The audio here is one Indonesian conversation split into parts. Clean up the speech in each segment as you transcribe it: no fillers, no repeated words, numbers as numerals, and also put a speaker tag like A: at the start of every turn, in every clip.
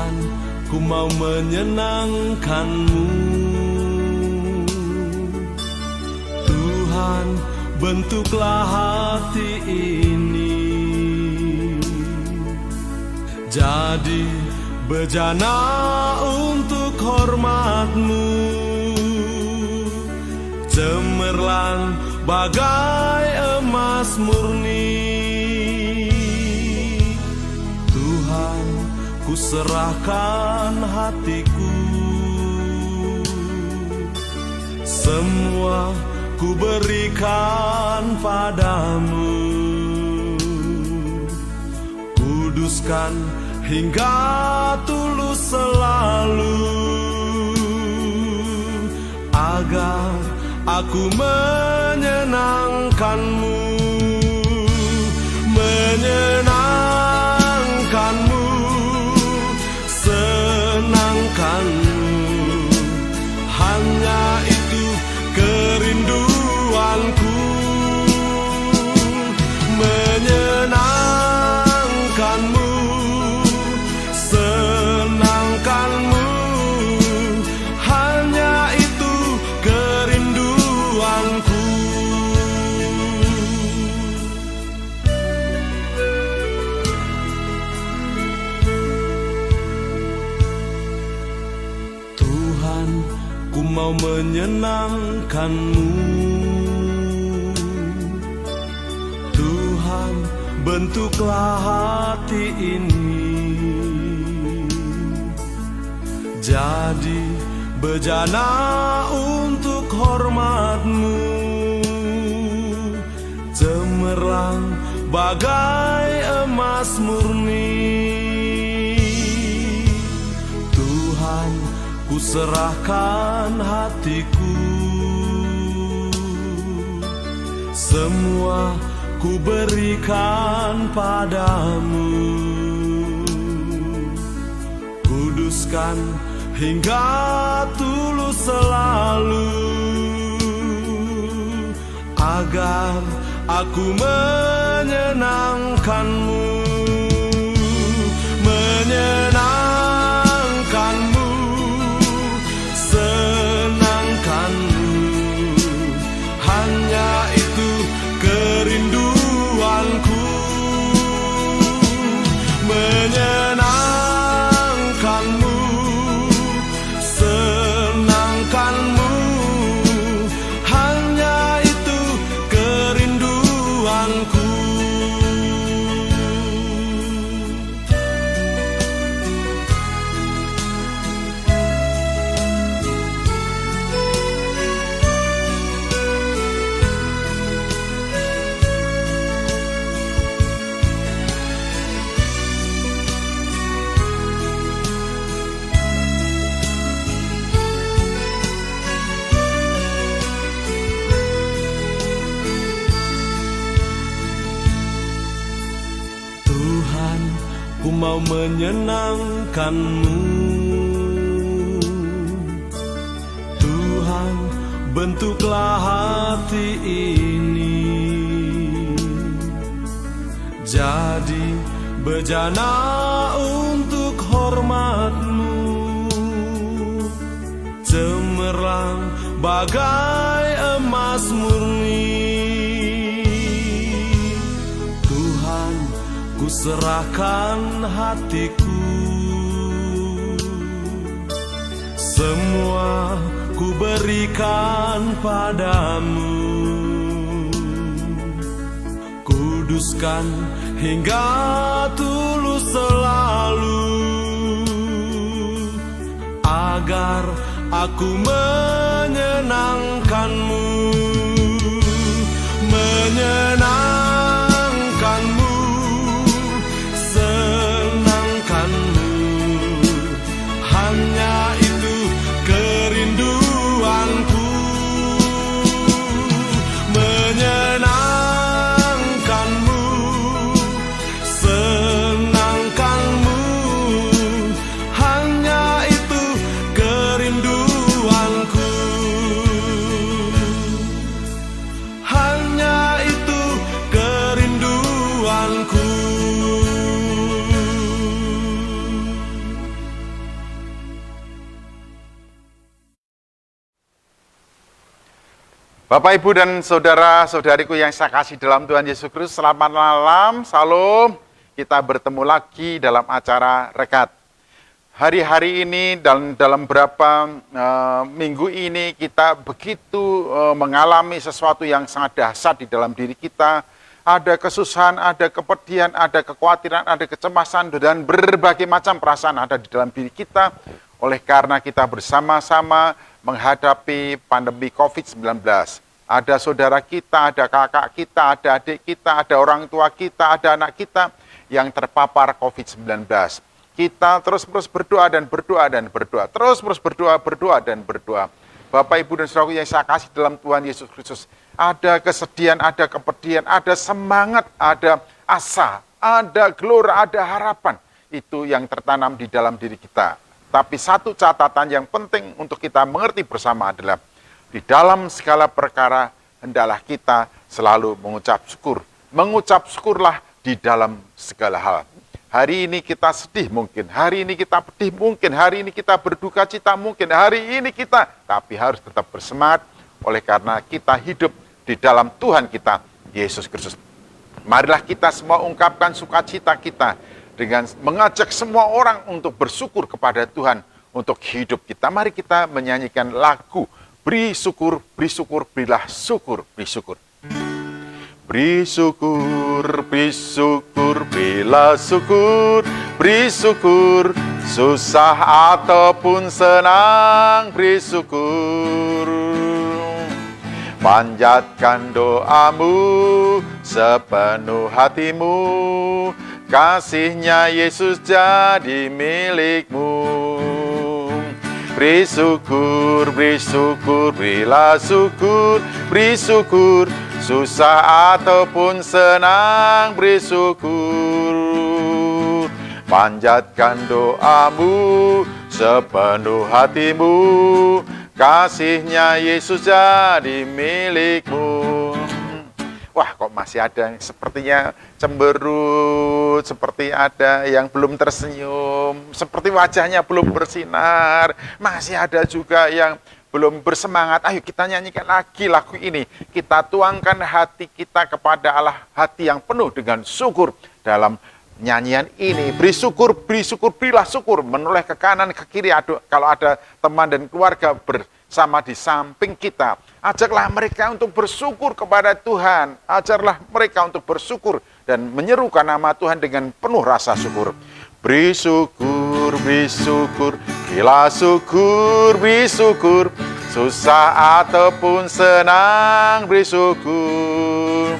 A: Tuhan, ku mau menyenangkan-Mu. Tuhan, bentuklah hati ini jadi bejana untuk hormat-Mu, cemerlang bagai emas murni. Tuhan, ku serahkan hatiku, semua ku berikan padamu. Kuduskan hingga tulus selalu, agar aku menyenangkan-Mu, menyenangkan-Mu, senangkan-Mu. Hanya itu kerinduanku, menyenangkan-Mu, senangkan-Mu. Hanya itu kerinduanku. Tuhan, ku mau menyenangkan-Mu. Tuhan, bentuklah hati ini jadi bejana untuk hormat-Mu, cemerlang bagai emas murni. Tuhan, ku serahkan hatiku, semua ku berikan padamu. Kuduskan hingga tulus selalu, agar aku menyenangkan-Mu, menyenangkan-Mu, senangkan-Mu. Hanya itu kerinduanku, menyenangkan-Mu, senangkan-Mu. Hanya itu kerinduanku. Tuhan, ku mau menyenangkan-Mu. Tuhan, bentuklah hati ini jadi bejana untuk hormat-Mu, cemerlang bagai emas murni. Tuhan, ku serahkan hatiku, semua ku berikan padamu. Kuduskan hingga tulus selalu, agar aku menyenangkan-Mu, menyenangkan-Mu, senangkan-Mu. Hanya itu kerinduanku, menyenangkan-Mu, senangkan-Mu. Hanya itu kerinduanku, hanya itu kerinduanku.
B: Bapak, Ibu, dan saudara-saudariku yang saya kasih dalam Tuhan Yesus Kristus, selamat malam, salam. Kita bertemu lagi dalam acara Rekat. Hari-hari ini dan dalam beberapa minggu ini kita begitu mengalami sesuatu yang sangat dahsyat di dalam diri kita. Ada kesusahan, ada kepedihan, ada kekhawatiran, ada kecemasan, dan berbagai macam perasaan ada di dalam diri kita. Oleh karena kita bersama-sama menghadapi pandemi COVID-19. Ada saudara kita, ada kakak kita, ada adik kita, ada orang tua kita, ada anak kita yang terpapar COVID-19. Kita terus-terus berdoa dan berdoa dan berdoa. Terus-terus berdoa dan berdoa. Bapak, Ibu, dan saudaraku yang saya kasih dalam Tuhan Yesus Kristus. Ada kesedihan, ada kepedihan, ada semangat, ada asa, ada gelora, ada harapan. Itu yang tertanam di dalam diri kita. Tapi satu catatan yang penting untuk kita mengerti bersama adalah di dalam segala perkara hendaklah kita selalu mengucap syukur. Mengucap syukurlah di dalam segala hal. Hari ini kita sedih mungkin, hari ini kita pedih mungkin, hari ini kita berduka cita mungkin, hari ini kita, tapi harus tetap bersemangat oleh karena kita hidup di dalam Tuhan kita, Yesus Kristus. Marilah kita semua ungkapkan sukacita kita dengan mengajak semua orang untuk bersyukur kepada Tuhan untuk hidup kita. Mari kita menyanyikan lagu Beri syukur, berilah syukur, beri syukur. Beri syukur, berilah syukur, beri syukur. Susah ataupun senang, beri syukur. Panjatkan doamu sepenuh hatimu, kasih-Nya Yesus jadi milikmu. Beri syukur, berilah syukur, beri syukur. Susah ataupun senang, beri syukur. Panjatkan doamu sepenuh hatimu, kasih-Nya Yesus jadi milikmu. Wah, kok masih ada yang sepertinya cemberut, seperti ada yang belum tersenyum, seperti wajahnya belum bersinar. Masih ada juga yang belum bersemangat. Ayo kita nyanyikan lagi lagu ini. Kita tuangkan hati kita kepada Allah, hati yang penuh dengan syukur dalam nyanyian ini. Beri syukur, berilah syukur. Menoleh ke kanan, ke kiri. Kalau ada teman dan keluarga bersama di samping kita, ajaklah mereka untuk bersyukur kepada Tuhan. Ajarlah mereka untuk bersyukur dan menyerukan nama Tuhan dengan penuh rasa syukur. Beri syukur, berilah syukur, beri syukur. Susah ataupun senang, beri syukur.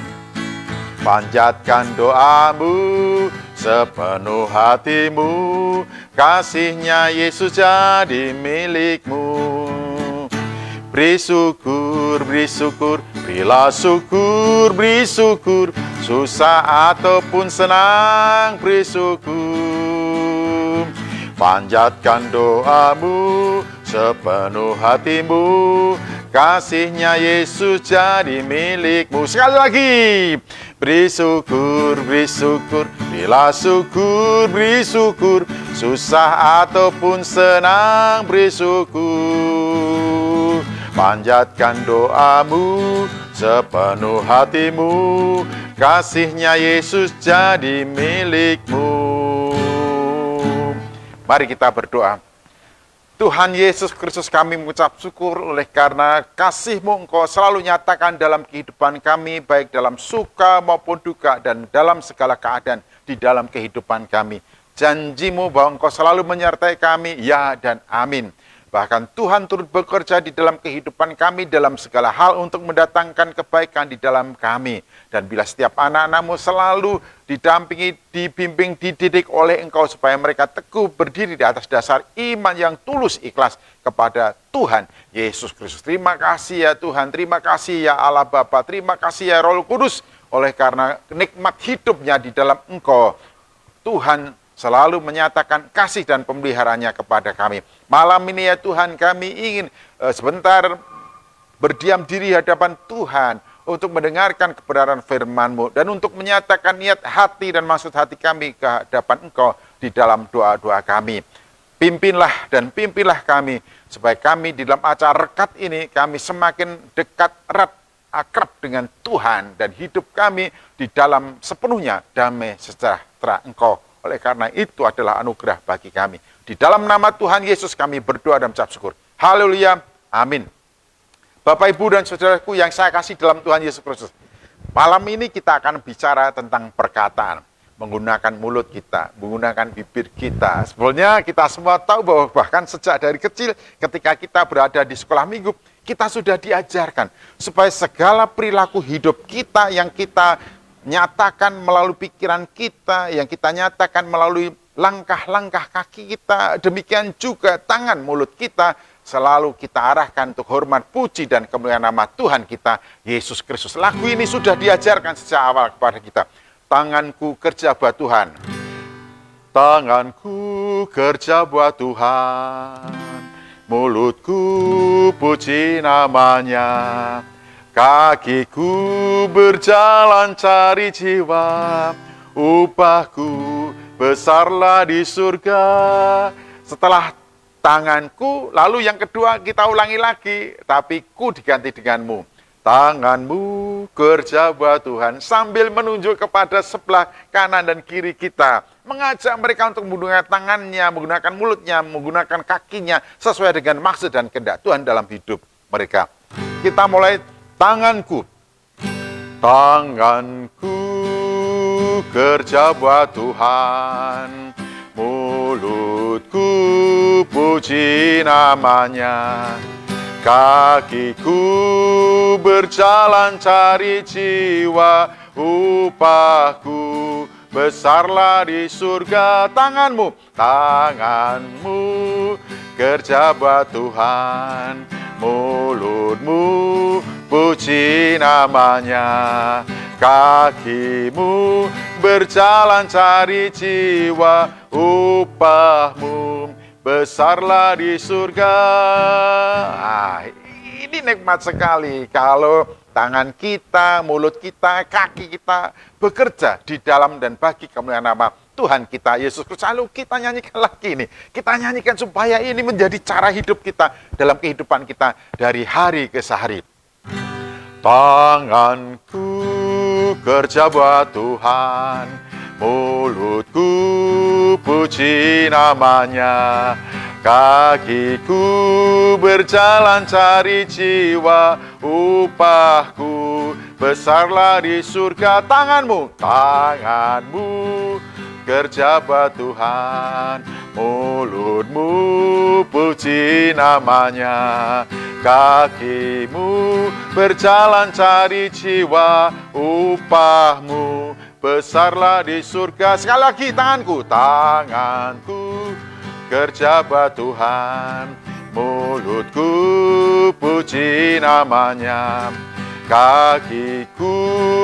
B: Panjatkan doamu sepenuh hatimu, kasih-Nya Yesus jadi milikmu. Beri syukur, berilah syukur, beri syukur. Susah ataupun senang, beri syukur. Panjatkan doamu sepenuh hatimu, kasih-Nya Yesus jadi milikmu. Sekali lagi. Beri syukur, berilah syukur, beri syukur. Susah ataupun senang, beri syukur. Panjatkan doamu sepenuh hatimu, kasih-Nya Yesus jadi milikmu. Mari kita berdoa. Tuhan Yesus Kristus, kami mengucap syukur oleh karena kasih-Mu Engkau selalu nyatakan dalam kehidupan kami, baik dalam suka maupun duka dan dalam segala keadaan di dalam kehidupan kami. Janji-Mu bahwa Engkau selalu menyertai kami, ya dan amin. Bahkan Tuhan turut bekerja di dalam kehidupan kami dalam segala hal untuk mendatangkan kebaikan di dalam kami. Dan bila setiap anak-anak-Mu selalu didampingi, dibimbing, dididik oleh Engkau supaya mereka teguh berdiri di atas dasar iman yang tulus ikhlas kepada Tuhan Yesus Kristus. Terima kasih ya Tuhan, terima kasih ya Allah Bapa, terima kasih ya Roh Kudus. Oleh karena nikmat hidupnya di dalam Engkau, Tuhan selalu menyatakan kasih dan pemeliharanya kepada kami. Malam ini ya Tuhan, kami ingin sebentar berdiam diri hadapan Tuhan untuk mendengarkan kebenaran firman-Mu dan untuk menyatakan niat hati dan maksud hati kami ke hadapan Engkau di dalam doa-doa kami. Pimpinlah dan pimpinlah kami, supaya kami di dalam acara rekat ini, kami semakin dekat, erat, akrab dengan Tuhan, dan hidup kami di dalam sepenuhnya damai sejahtera Engkau. Oleh karena itu adalah anugerah bagi kami. Di dalam nama Tuhan Yesus kami berdoa dan mengucap syukur. Haleluya, amin. Bapak, Ibu, dan saudaraku yang saya kasih dalam Tuhan Yesus Kristus, malam ini kita akan bicara tentang perkataan. Menggunakan mulut kita, menggunakan bibir kita. Sebenarnya kita semua tahu bahwa bahkan sejak dari kecil ketika kita berada di sekolah minggu, kita sudah diajarkan supaya segala perilaku hidup kita yang kita nyatakan melalui pikiran kita, yang kita nyatakan melalui langkah-langkah kaki kita, demikian juga tangan mulut kita, selalu kita arahkan untuk hormat, puji, dan kemuliaan nama Tuhan kita, Yesus Kristus. Lagu ini sudah diajarkan sejak awal kepada kita. Tanganku kerja buat Tuhan. Tanganku kerja buat Tuhan. Mulutku puji namanya. Kakiku berjalan cari jiwa. Upahku besarlah di surga. Setelah tanganku, lalu yang kedua kita ulangi lagi. Tapi ku diganti denganmu. Tanganmu kerja buat Tuhan, sambil menunjuk kepada sebelah kanan dan kiri kita. Mengajak mereka untuk menggunakan tangannya, menggunakan mulutnya, menggunakan kakinya, sesuai dengan maksud dan kehendak Tuhan dalam hidup mereka. Kita mulai tanganku. Tanganku kerja buat Tuhan, mulutku puji namanya. Kakiku berjalan cari jiwa, upahku besarlah di surga. Tanganmu kerja buat Tuhan, mulutmu puji namanya. Kakimu berjalan cari jiwa, upahmu besarlah di surga. Ini nikmat sekali kalau tangan kita, mulut kita, kaki kita bekerja di dalam dan bagi kemuliaan nama Tuhan kita Yesus Kristus. Lalu kita nyanyikan lagi ini. Kita nyanyikan supaya ini menjadi cara hidup kita dalam kehidupan kita dari hari ke hari. Tanganku kerja buat Tuhan, mulutku puji namanya. Kakiku berjalan cari jiwa, upahku besarlah di surga. Tanganmu kerja buat Tuhan, mulutmu puji namanya. Kakimu berjalan cari jiwa, upahmu besarlah di surga. Sekali lagi, tanganku kerja buat Tuhan, mulutku puji namanya. Kakiku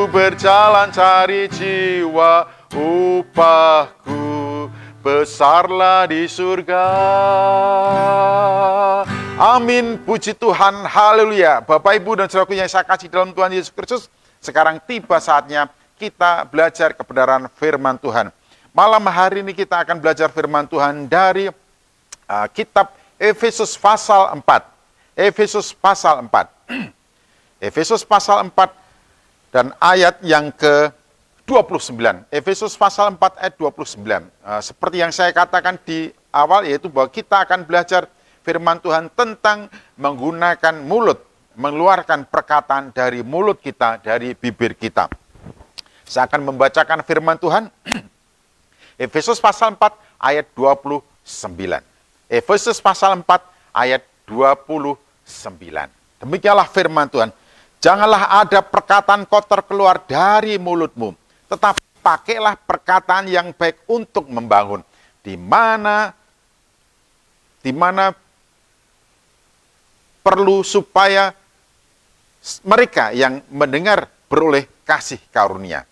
B: berjalan cari jiwa, upahku besarlah di surga. Amin, puji Tuhan, haleluya. Bapak, Ibu, dan saudaraku yang saya kasih dalam Tuhan Yesus Kristus, sekarang tiba saatnya kita belajar kebenaran firman Tuhan. Malam hari ini kita akan belajar firman Tuhan dari kitab Efesus pasal 4. Efesus pasal 4. Efesus pasal 4 dan ayat yang ke-29. Efesus pasal 4 ayat 29. Seperti yang saya katakan di awal, yaitu bahwa kita akan belajar firman Tuhan tentang menggunakan mulut, mengeluarkan perkataan dari mulut kita, dari bibir kita. Saya akan membacakan firman Tuhan. Efesus pasal 4 ayat 29. Efesus pasal 4 ayat 29. Demikianlah firman Tuhan. Janganlah ada perkataan kotor keluar dari mulutmu, tetapi pakailah perkataan yang baik untuk membangun. Di mana perlu supaya mereka yang mendengar beroleh kasih karunia.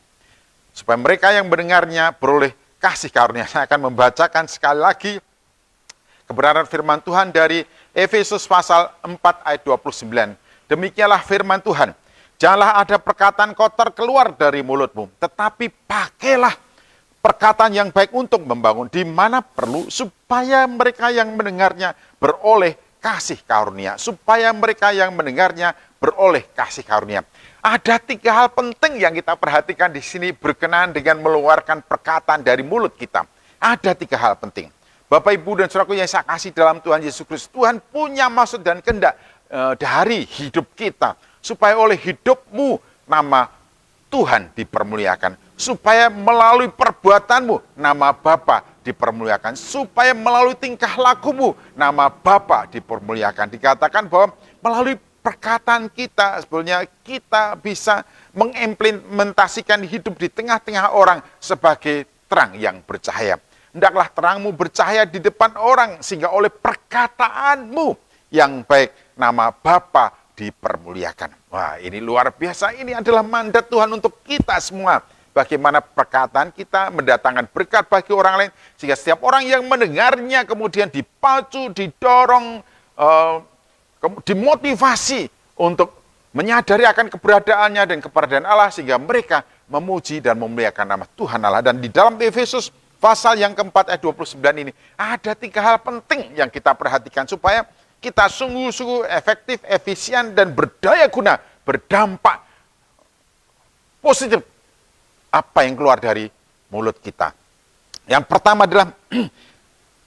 B: Supaya mereka yang mendengarnya beroleh kasih karunia. Saya akan membacakan sekali lagi kebenaran firman Tuhan dari Efesus pasal 4 ayat 29. Demikianlah firman Tuhan. Janganlah ada perkataan kotor keluar dari mulutmu, tetapi pakailah perkataan yang baik untuk membangun di mana perlu, supaya mereka yang mendengarnya beroleh kasih karunia, supaya mereka yang mendengarnya beroleh kasih karunia. Ada 3 hal penting yang kita perhatikan di sini berkenaan dengan mengeluarkan perkataan dari mulut kita. Ada 3 hal penting. Bapak, Ibu, dan saudaraku yang saya kasih dalam Tuhan Yesus Kristus, Tuhan punya maksud dan kehendak dari hidup kita, supaya oleh hidupmu nama Tuhan dipermuliakan, supaya melalui perbuatanmu nama Bapa dipermuliakan, supaya melalui tingkah lakumu nama Bapa dipermuliakan. Dikatakan bahwa melalui perkataan kita sebenarnya kita bisa mengimplementasikan hidup di tengah-tengah orang sebagai terang yang bercahaya. Hendaklah terangmu bercahaya di depan orang, sehingga oleh perkataanmu yang baik nama Bapa dipermuliakan. Wah, ini luar biasa. Ini adalah mandat Tuhan untuk kita semua. Bagaimana perkataan kita mendatangkan berkat bagi orang lain, sehingga setiap orang yang mendengarnya kemudian dipacu, didorong, dimotivasi untuk menyadari akan keberadaannya dan keberadaan Allah, sehingga mereka memuji dan memuliakan nama Tuhan Allah. Dan di dalam Efesus pasal yang keempat ayat 29 ini ada 3 hal penting yang kita perhatikan supaya kita sungguh-sungguh efektif, efisien, dan berdaya guna, berdampak positif apa yang keluar dari mulut kita. Yang pertama adalah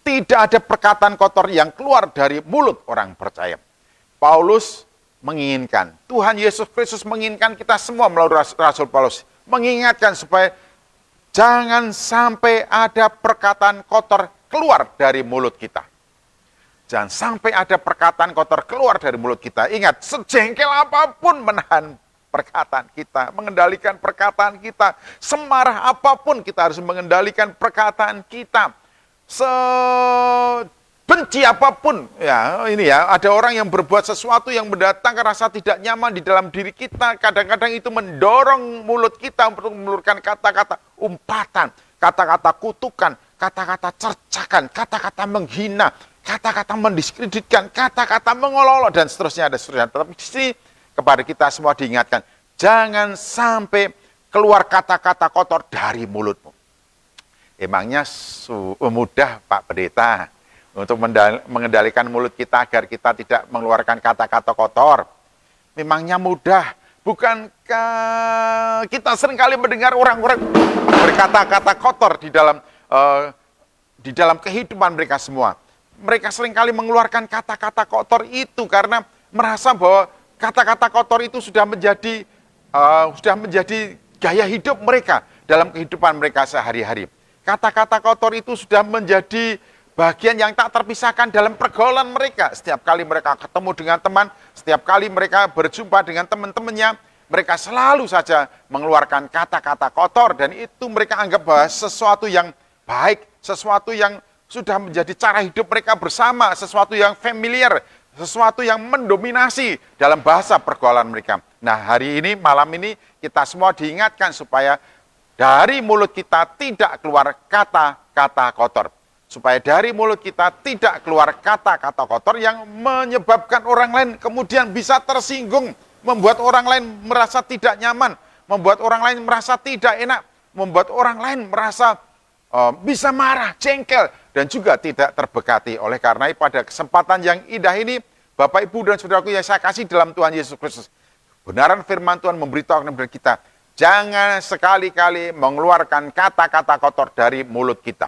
B: tidak ada perkataan kotor yang keluar dari mulut orang percaya. Paulus menginginkan, Tuhan Yesus Kristus menginginkan kita semua melalui Rasul Paulus, mengingatkan supaya jangan sampai ada perkataan kotor keluar dari mulut kita. Jangan sampai ada perkataan kotor keluar dari mulut kita. Ingat, sejengkel apapun menahan perkataan kita, mengendalikan perkataan kita. Semarah apapun kita harus mengendalikan perkataan kita. Sebenci apapun, ya ini ya, ada orang yang berbuat sesuatu yang mendatangkan rasa tidak nyaman di dalam diri kita. Kadang-kadang itu mendorong mulut kita untuk mengeluarkan kata-kata umpatan, kata-kata kutukan, kata-kata cercakan, kata-kata menghina, kata-kata mendiskreditkan, kata-kata mengolok-olok, dan seterusnya, dan seterusnya. Tetapi di sini kepada kita semua diingatkan, jangan sampai keluar kata-kata kotor dari mulutmu. Emangnya mudah, Pak Pendeta, untuk mengendalikan mulut kita agar kita tidak mengeluarkan kata-kata kotor? Memangnya mudah? Bukankah kita seringkali mendengar orang-orang berkata-kata kotor di dalam kehidupan mereka semua? Mereka seringkali mengeluarkan kata-kata kotor itu karena merasa bahwa kata-kata kotor itu sudah menjadi gaya hidup mereka dalam kehidupan mereka sehari-hari. Kata-kata kotor itu sudah menjadi bagian yang tak terpisahkan dalam pergaulan mereka. Setiap kali mereka ketemu dengan teman, setiap kali mereka berjumpa dengan teman-temannya, mereka selalu saja mengeluarkan kata-kata kotor, dan itu mereka anggap bahwa sesuatu yang baik, sesuatu yang sudah menjadi cara hidup mereka bersama, sesuatu yang familiar, sesuatu yang mendominasi dalam bahasa pergaulan mereka. Nah, hari ini, malam ini, kita semua diingatkan supaya dari mulut kita tidak keluar kata-kata kotor. Supaya dari mulut kita tidak keluar kata-kata kotor yang menyebabkan orang lain kemudian bisa tersinggung, membuat orang lain merasa tidak nyaman, membuat orang lain merasa tidak enak, membuat orang lain merasa bisa marah, jengkel, dan juga tidak terberkati. Oleh karena itu, pada kesempatan yang indah ini, Bapak, Ibu, dan saudaraku yang saya kasih dalam Tuhan Yesus Kristus, benaran firman Tuhan memberitahukan kepada kita, jangan sekali-kali mengeluarkan kata-kata kotor dari mulut kita.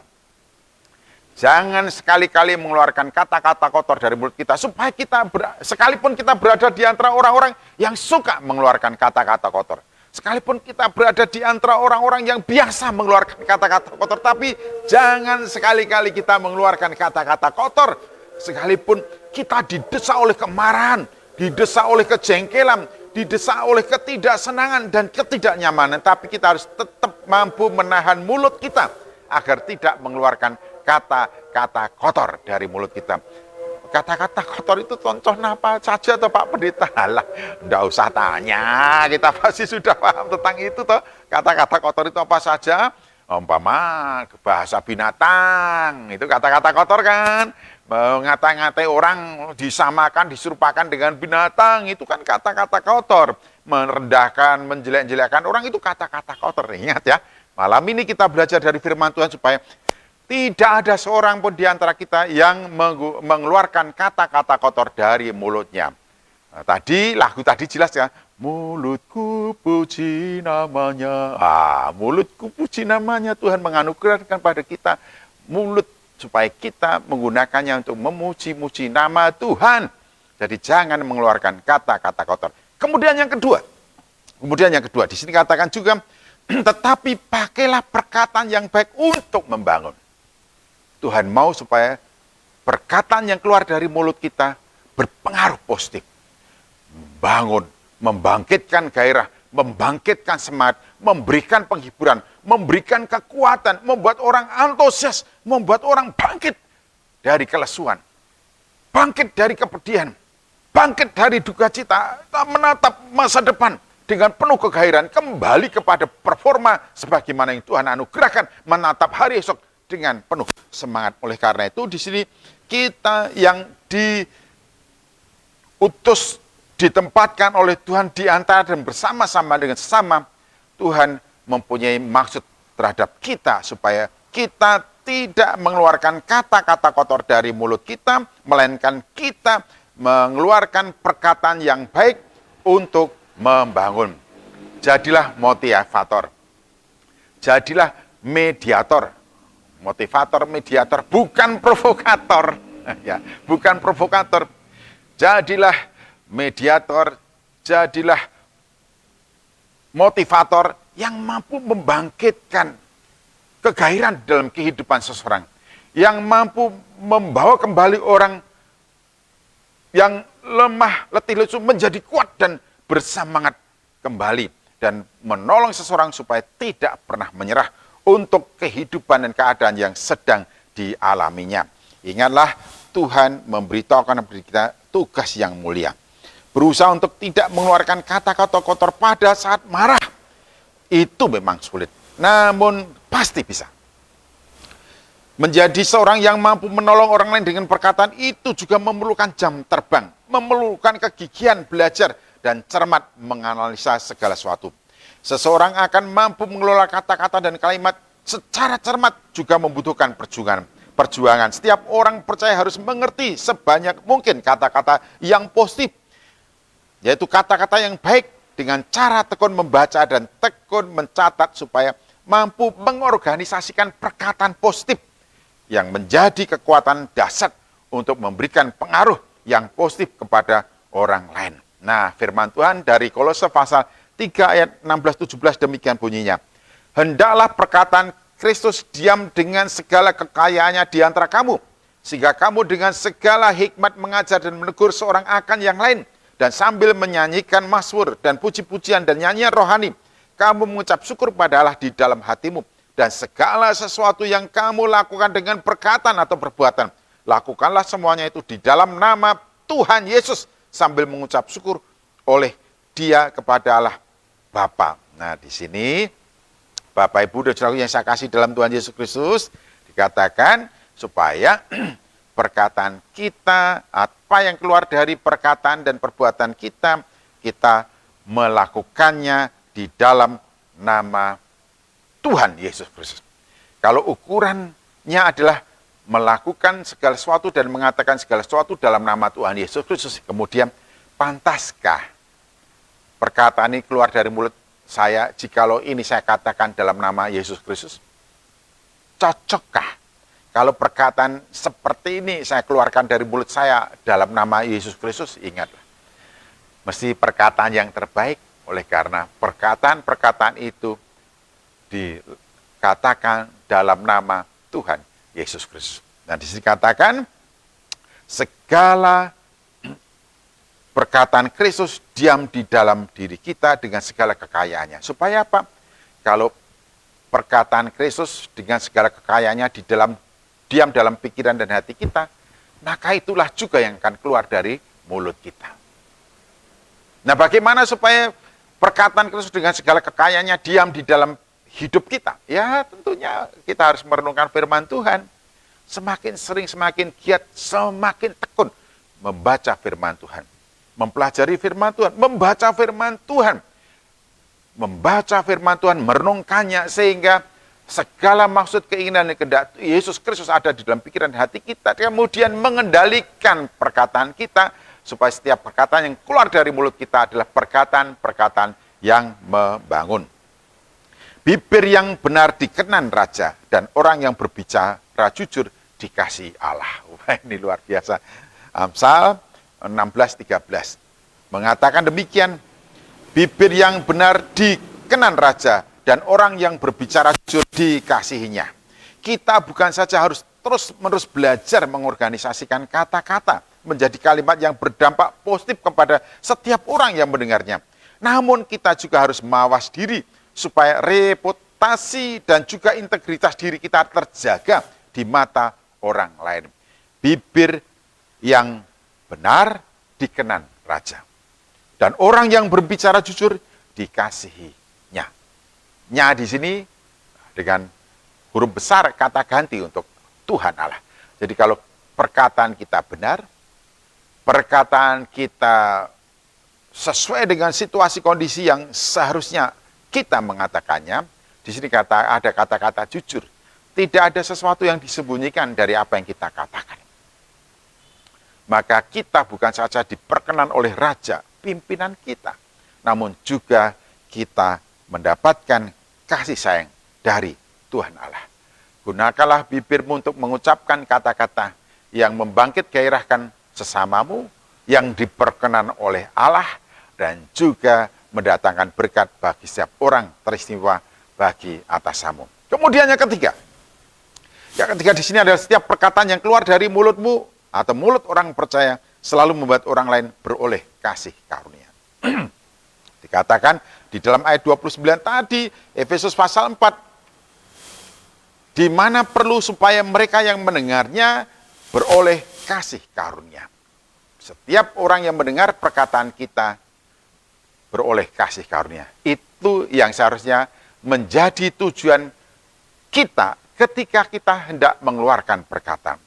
B: Jangan sekali-kali mengeluarkan kata-kata kotor dari mulut kita, supaya kita, sekalipun kita berada di antara orang-orang yang suka mengeluarkan kata-kata kotor, sekalipun kita berada di antara orang-orang yang biasa mengeluarkan kata-kata kotor, tapi jangan sekali-kali kita mengeluarkan kata-kata kotor, sekalipun kita didesak oleh kemarahan, didesak oleh kejengkelan, didesak oleh ketidaksenangan dan ketidaknyamanan, tapi kita harus tetap mampu menahan mulut kita agar tidak mengeluarkan kata-kata kotor dari mulut kita. Kata-kata kotor itu contoh apa saja toh Pak Pendeta? Alah, enggak usah tanya, kita pasti sudah paham tentang itu toh. Kata-kata kotor itu apa saja? Umpama bahasa binatang, itu kata-kata kotor kan. Ngata-ngatai orang, disamakan, diserupakan dengan binatang, itu kan kata-kata kotor. Merendahkan, menjelek-jelekkan orang, itu kata-kata kotor. Ingat ya, Malam ini kita belajar dari firman Tuhan supaya tidak ada seorang pun di antara kita yang mengeluarkan kata-kata kotor dari mulutnya. Nah, lagu tadi jelas ya, mulutku puji namanya. Mulutku puji namanya, Tuhan menganugerahkan pada kita mulut supaya kita menggunakannya untuk memuji-muji nama Tuhan. Jadi jangan mengeluarkan kata-kata kotor. Kemudian yang kedua, di sini katakan juga, tetapi pakailah perkataan yang baik untuk membangun. Tuhan mau supaya perkataan yang keluar dari mulut kita berpengaruh positif. Membangun, membangkitkan gairah, membangkitkan semangat, memberikan penghiburan, memberikan kekuatan, membuat orang antusias, membuat orang bangkit dari kelesuan, bangkit dari kepedihan, bangkit dari duka cita, menatap masa depan dengan penuh kegairahan, kembali kepada performa sebagaimana yang Tuhan anugerahkan, menatap hari esok dengan penuh semangat. Oleh karena itu di sini kita yang diutus, ditempatkan oleh Tuhan di antara dan bersama-sama dengan sesama, Tuhan mempunyai maksud terhadap kita supaya kita tidak mengeluarkan kata-kata kotor dari mulut kita, melainkan kita mengeluarkan perkataan yang baik untuk membangun. Jadilah motivator. Jadilah mediator. Motivator, mediator, bukan provokator. Ya, bukan provokator. Jadilah mediator, jadilah motivator yang mampu membangkitkan kegairahan dalam kehidupan seseorang, yang mampu membawa kembali orang yang lemah, letih lesu menjadi kuat dan bersemangat kembali, dan menolong seseorang supaya tidak pernah menyerah untuk kehidupan dan keadaan yang sedang dialaminya. Ingatlah, Tuhan memberitahukan kepada kita tugas yang mulia. Berusaha untuk tidak mengeluarkan kata-kata kotor pada saat marah. Itu memang sulit, namun pasti bisa. Menjadi seorang yang mampu menolong orang lain dengan perkataan itu juga memerlukan jam terbang, memerlukan kegigihan belajar, dan cermat menganalisa segala sesuatu. Seseorang akan mampu mengelola kata-kata dan kalimat secara cermat juga membutuhkan perjuangan. Setiap orang percaya harus mengerti sebanyak mungkin kata-kata yang positif, yaitu kata-kata yang baik, dengan cara tekun membaca dan tekun mencatat supaya mampu mengorganisasikan perkataan positif yang menjadi kekuatan dasar untuk memberikan pengaruh yang positif kepada orang lain. Nah, firman Tuhan dari Kolose pasal 3 ayat 16-17 demikian bunyinya. Hendaklah perkataan Kristus diam dengan segala kekayaannya di antara kamu, sehingga kamu dengan segala hikmat mengajar dan menegur seorang akan yang lain, dan sambil menyanyikan mazmur dan puji-pujian dan nyanyian rohani, kamu mengucap syukur pada Allah di dalam hatimu, dan segala sesuatu yang kamu lakukan dengan perkataan atau perbuatan, lakukanlah semuanya itu di dalam nama Tuhan Yesus, sambil mengucap syukur oleh Dia kepada Allah Bapa. Nah, di sini Bapak Ibu dan Saudara yang saya kasih dalam Tuhan Yesus Kristus, dikatakan supaya perkataan kita, apa yang keluar dari perkataan dan perbuatan kita, kita melakukannya di dalam nama Tuhan Yesus Kristus. Kalau ukurannya adalah melakukan segala sesuatu dan mengatakan segala sesuatu dalam nama Tuhan Yesus Kristus, kemudian pantaskah perkataan ini keluar dari mulut saya jikalau ini saya katakan dalam nama Yesus Kristus? Cocokkah kalau perkataan seperti ini saya keluarkan dari mulut saya dalam nama Yesus Kristus? Ingatlah, mesti perkataan yang terbaik, oleh karena perkataan-perkataan itu dikatakan dalam nama Tuhan Yesus Kristus. Nah, di sini katakan segala perkataan Kristus diam di dalam diri kita dengan segala kekayaannya. Supaya apa? Kalau perkataan Kristus dengan segala kekayaannya diam dalam pikiran dan hati kita, maka itulah juga yang akan keluar dari mulut kita. Nah, bagaimana supaya perkataan Kristus dengan segala kekayaannya diam di dalam hidup kita? Ya, tentunya kita harus merenungkan firman Tuhan. Semakin sering, semakin giat, semakin tekun membaca firman Tuhan. Mempelajari firman Tuhan, membaca firman Tuhan. membaca firman Tuhan, merenungkannya, sehingga segala maksud keinginan dan kehendak Yesus Kristus ada di dalam pikiran hati kita, kemudian mengendalikan perkataan kita, supaya setiap perkataan yang keluar dari mulut kita adalah perkataan-perkataan yang membangun. Bibir yang benar dikenan raja, dan orang yang berbicara jujur dikasihi Allah. Wah, ini luar biasa. Amsal 16:13 mengatakan demikian, bibir yang benar dikenan raja, dan orang yang berbicara jujur dikasihinya. Kita bukan saja harus terus-menerus belajar mengorganisasikan kata-kata menjadi kalimat yang berdampak positif kepada setiap orang yang mendengarnya. Namun kita juga harus mawas diri supaya reputasi dan juga integritas diri kita terjaga di mata orang lain. Bibir yang benar dikenan raja, dan orang yang berbicara jujur dikasihinya. Nya di sini dengan huruf besar kata ganti untuk Tuhan Allah. Jadi kalau perkataan kita benar, perkataan kita sesuai dengan situasi kondisi yang seharusnya kita mengatakannya, di sini ada kata-kata jujur. Tidak ada sesuatu yang disembunyikan dari apa yang kita katakan. Maka kita bukan saja diperkenan oleh raja, pimpinan kita, namun juga kita mendapatkan kasih sayang dari Tuhan Allah. Gunakanlah bibirmu untuk mengucapkan kata-kata yang membangkit gairahkan sesamamu, yang diperkenan oleh Allah, dan juga mendatangkan berkat bagi setiap orang teristimewa bagi atasamu. Kemudian yang ketiga di sini adalah setiap perkataan yang keluar dari mulutmu atau mulut orang percaya selalu membuat orang lain beroleh kasih karunia. Dikatakan di dalam ayat 29 tadi, Efesus pasal 4, di mana perlu supaya mereka yang mendengarnya beroleh kasih karunia. Setiap orang yang mendengar perkataan kita beroleh kasih karunia. Itu yang seharusnya menjadi tujuan kita ketika kita hendak mengeluarkan perkataan.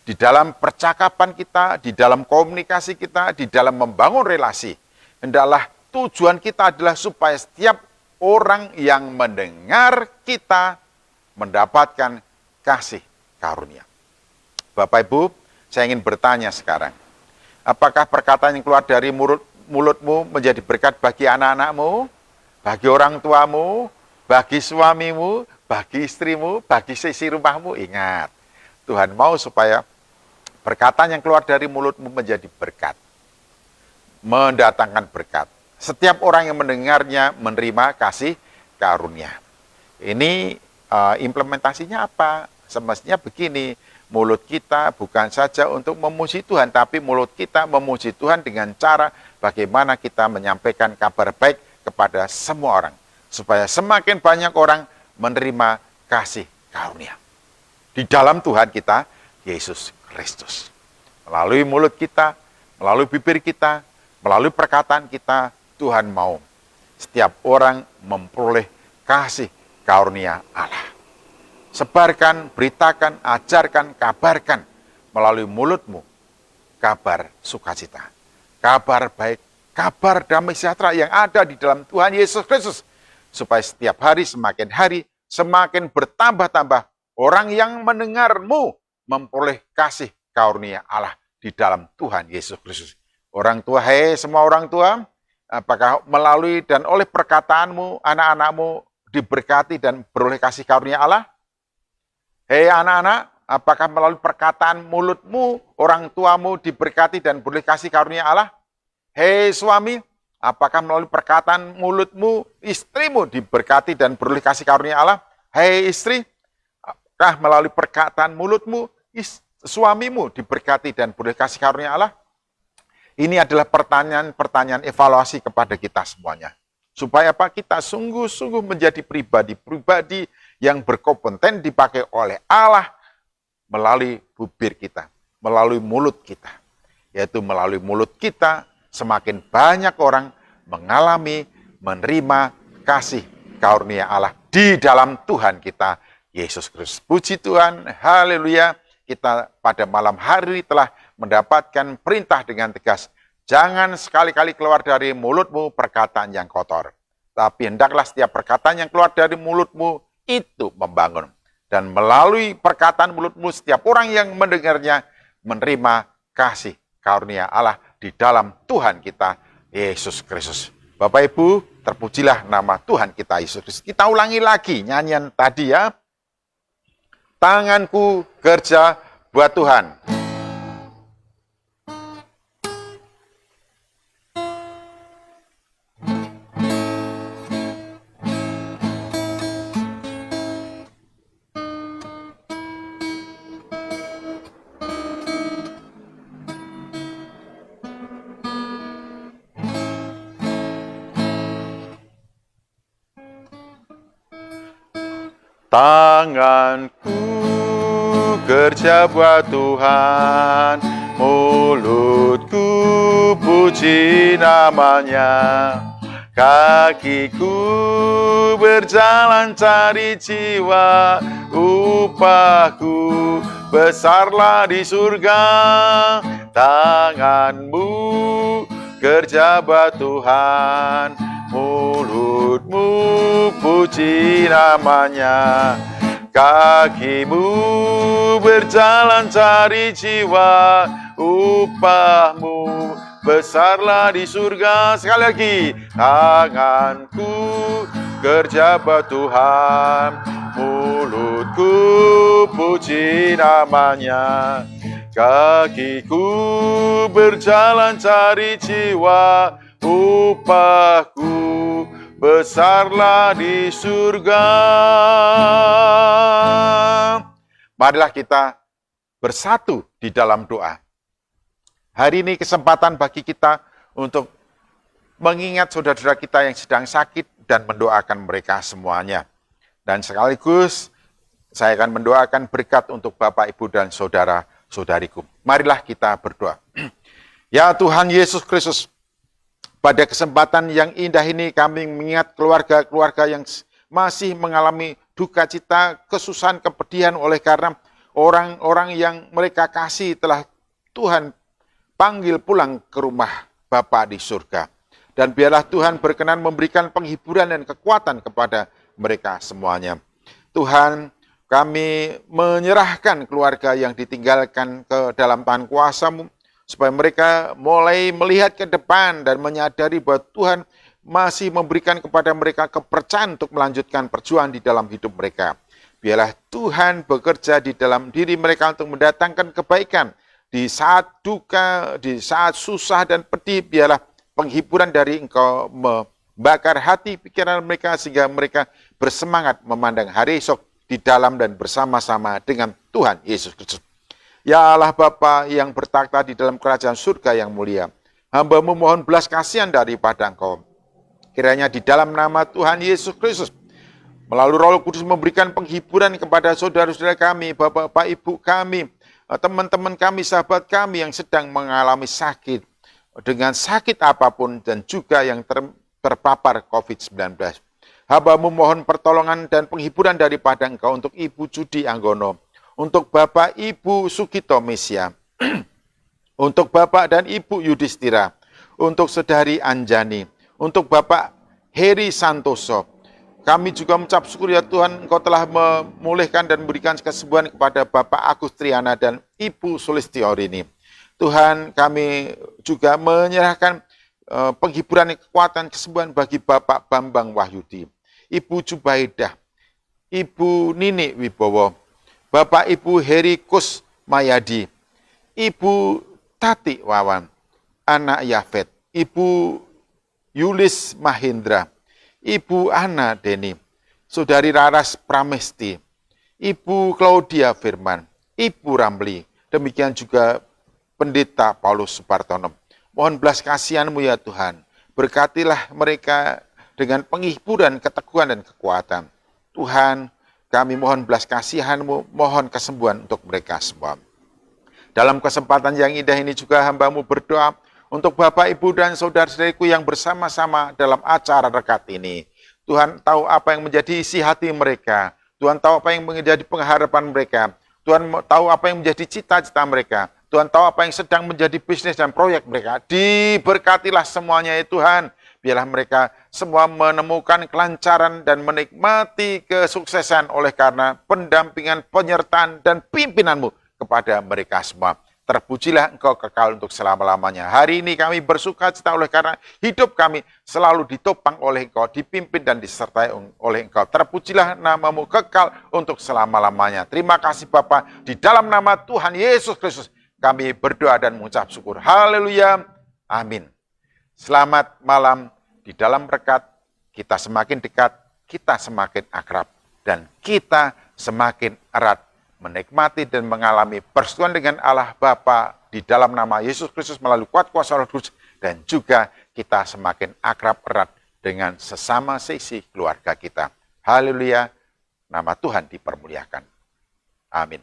B: Di dalam percakapan kita, di dalam komunikasi kita, di dalam membangun relasi, hendaklah tujuan kita adalah supaya setiap orang yang mendengar kita mendapatkan kasih karunia. Bapak Ibu, saya ingin bertanya sekarang, apakah perkataan yang keluar dari mulutmu menjadi berkat bagi anak-anakmu, bagi orang tuamu, bagi suamimu, bagi istrimu, bagi sisi rumahmu? Ingat, Tuhan mau supaya perkataan yang keluar dari mulutmu menjadi berkat, mendatangkan berkat. Setiap orang yang mendengarnya menerima kasih karunia. Ini implementasinya apa? Semestinya begini, mulut kita bukan saja untuk memuji Tuhan, tapi mulut kita memuji Tuhan dengan cara bagaimana kita menyampaikan kabar baik kepada semua orang, supaya semakin banyak orang menerima kasih karunia. Di dalam Tuhan kita, Yesus Kristus. Melalui mulut kita, melalui bibir kita, melalui perkataan kita, Tuhan mau setiap orang memperoleh kasih karunia Allah. Sebarkan, beritakan, ajarkan, kabarkan melalui mulutmu kabar sukacita, kabar baik, kabar damai sejahtera yang ada di dalam Tuhan Yesus Kristus, supaya setiap hari semakin bertambah-tambah orang yang mendengarmu memperoleh kasih karunia Allah di dalam Tuhan Yesus Kristus. Orang tua, semua orang tua, apakah melalui dan oleh perkataanmu anak-anakmu diberkati dan beroleh kasih karunia Allah? Anak-anak, apakah melalui perkataan mulutmu orang tuamu diberkati dan beroleh kasih karunia Allah? Suami, apakah melalui perkataan mulutmu istrimu diberkati dan beroleh kasih karunia Allah? Istri, apakah melalui perkataan mulutmu suamimu diberkati dan beroleh kasih karunia Allah? Ini adalah pertanyaan evaluasi kepada kita semuanya. Supaya apa? Kita sungguh-sungguh menjadi pribadi-pribadi yang berkompeten dipakai oleh Allah melalui bibir kita, melalui mulut kita. Yaitu melalui mulut kita, semakin banyak orang mengalami, menerima kasih karunia Allah di dalam Tuhan kita, Yesus Kristus. Puji Tuhan, haleluya. Kita pada malam hari telah mendapatkan perintah dengan tegas. Jangan sekali-kali keluar dari mulutmu perkataan yang kotor. tapi hendaklah setiap perkataan yang keluar dari mulutmu itu membangun. Dan melalui perkataan mulutmu setiap orang yang mendengarnya menerima kasih karunia Allah di dalam Tuhan kita Yesus Kristus. Bapak Ibu, terpujilah nama Tuhan kita Yesus Kristus. Kita ulangi lagi nyanyian tadi ya. Tanganku kerja buat Tuhan. Tanganku kerja buat Tuhan, mulutku puji namanya, kakiku berjalan cari jiwa, upahku besarlah di surga. Tanganmu kerja buat Tuhan, mulutmu puji namanya, kakimu berjalan cari jiwa, upahmu besarlah di surga. Sekali lagi, tanganku kerja buat Tuhan, mulutku puji namanya, kakiku berjalan cari jiwa, upahku besarlah di surga. Marilah kita bersatu di dalam doa. Hari ini kesempatan bagi kita untuk mengingat saudara-saudara kita yang sedang sakit dan mendoakan mereka semuanya. Dan sekaligus saya akan mendoakan berkat untuk Bapak, Ibu, dan saudara-saudariku. Marilah kita berdoa. Ya Tuhan Yesus Kristus, pada kesempatan yang indah ini kami mengingat keluarga-keluarga yang masih mengalami duka cita, kesusahan, kepedihan oleh karena orang-orang yang mereka kasih telah Tuhan panggil pulang ke rumah Bapa di surga. Dan biarlah Tuhan berkenan memberikan penghiburan dan kekuatan kepada mereka semuanya. Tuhan, kami menyerahkan keluarga yang ditinggalkan ke dalam tangan kuasa-Mu, supaya mereka mulai melihat ke depan dan menyadari bahwa Tuhan masih memberikan kepada mereka kepercayaan untuk melanjutkan perjuangan di dalam hidup mereka. Biarlah Tuhan bekerja di dalam diri mereka untuk mendatangkan kebaikan. Di saat duka, di saat susah dan pedih, biarlah penghiburan dari Engkau membakar hati pikiran mereka sehingga mereka bersemangat memandang hari esok di dalam dan bersama-sama dengan Tuhan Yesus Kristus. Ya Allah Bapa yang bertakhta di dalam kerajaan surga yang mulia, hamba-Mu mohon belas kasihan daripada Engkau. Kiranya di dalam nama Tuhan Yesus Kristus, melalui Roh Kudus memberikan penghiburan kepada saudara-saudara kami, Bapak-Bapak, Ibu kami, teman-teman kami, sahabat kami yang sedang mengalami sakit, dengan sakit apapun dan juga yang terpapar COVID-19. Hamba-Mu mohon pertolongan dan penghiburan daripada Engkau untuk Ibu Judi Anggono, untuk Bapak Ibu Sugito Mesia, untuk Bapak dan Ibu Yudhistira, untuk Saudari Anjani, untuk Bapak Heri Santoso. Kami juga mengucap syukur ya Tuhan, Engkau telah memulihkan dan memberikan kesembuhan kepada Bapak Agus Triana dan Ibu Sulistiorini. Tuhan, kami juga menyerahkan penghiburan, kekuatan, kesembuhan bagi Bapak Bambang Wahyudi, Ibu Jubaidah, Ibu Nini Wibowo, Bapak Ibu Heri Kus Mayadi, Ibu Tati Wawan, anak Yafet, Ibu Yulis Mahindra, Ibu Ana Deni, Saudari Raras Pramesti, Ibu Claudia Firman, Ibu Ramli, demikian juga Pendeta Paulus Supartono. Mohon belas kasihan-Mu ya Tuhan, berkatilah mereka dengan penghiburan, keteguhan, dan kekuatan. Tuhan, kami mohon belas kasihan-Mu, mohon kesembuhan untuk mereka semua. Dalam kesempatan yang indah ini juga hamba-Mu berdoa untuk Bapak, Ibu, dan saudara-saudariku yang bersama-sama dalam acara rekat ini. Tuhan tahu apa yang menjadi isi hati mereka. Tuhan tahu apa yang menjadi pengharapan mereka. Tuhan tahu apa yang menjadi cita-cita mereka. Tuhan tahu apa yang sedang menjadi bisnis dan proyek mereka. Diberkatilah semuanya ya Tuhan. Biarlah mereka semua menemukan kelancaran dan menikmati kesuksesan oleh karena pendampingan, penyertaan, dan pimpinanmu kepada mereka semua. Terpujilah Engkau kekal untuk selama-lamanya. Hari ini kami bersuka cita oleh karena hidup kami selalu ditopang oleh Engkau, dipimpin dan disertai oleh Engkau. Terpujilah namamu kekal untuk selama-lamanya. Terima kasih Bapa, di dalam nama Tuhan Yesus Kristus kami berdoa dan mengucap syukur. Haleluya. Amin. Selamat malam. Di dalam berkat kita semakin dekat, kita semakin akrab, dan kita semakin erat menikmati dan mengalami persekutuan dengan Allah Bapa di dalam nama Yesus Kristus melalui kuat kuasa Roh Kudus, dan juga kita semakin akrab erat dengan sesama seisi keluarga kita. Haleluya, nama Tuhan dipermuliakan. Amin.